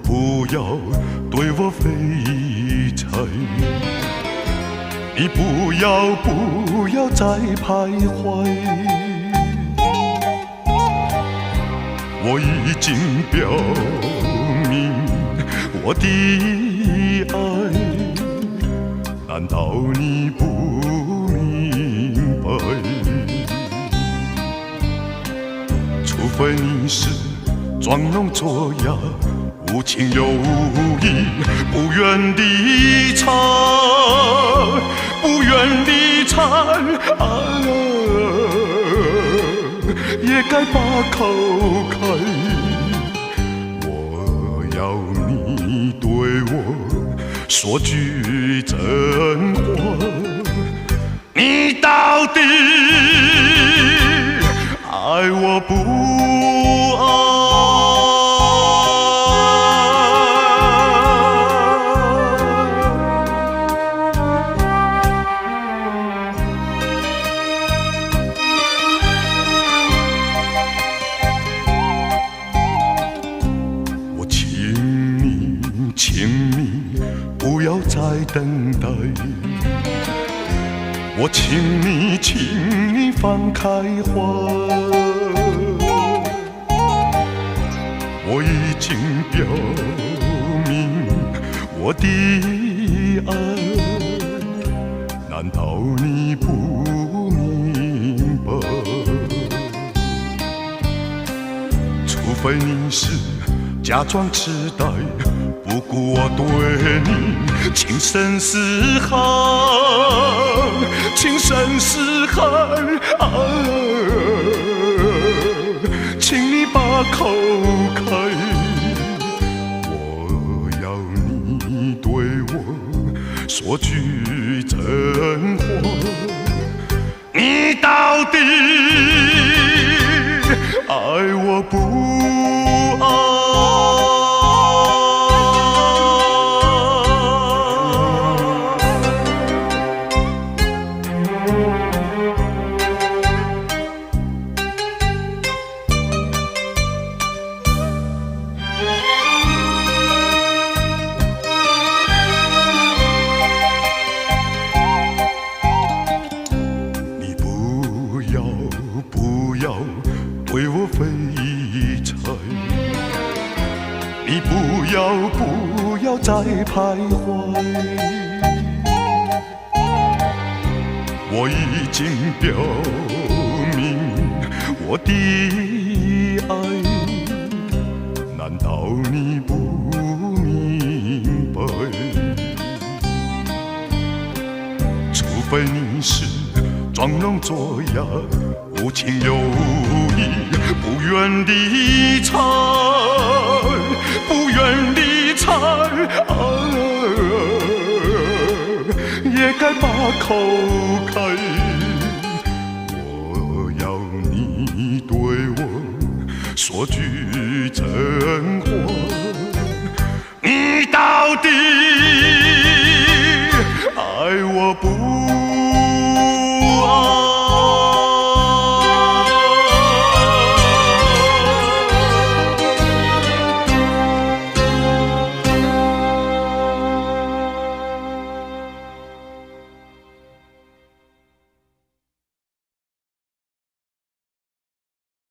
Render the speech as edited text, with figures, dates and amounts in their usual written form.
不要对我废柴，你不要再徘徊。我已经表明我的爱，难道你不明白？除非你是装聋作哑，无情又无义，不愿离场，不愿离场，也该把口开。我要你对我说句真话，你到底爱我不爱？我请你不要再等待，我请你放开花。我已经表明我的爱，难道你不明白？除非你是假装痴呆，不顾我对你情深似海，情深似海，请你把口开。我要你对我说句真话，你到底爱我不爱？不要对我废柴，你不要再徘徊。我已经表明我的爱，难道你不明白？除非你是装聋作哑，无情又无义，不愿离场，不愿离场，也该把口开。我要你对我说句真话，你到底爱我不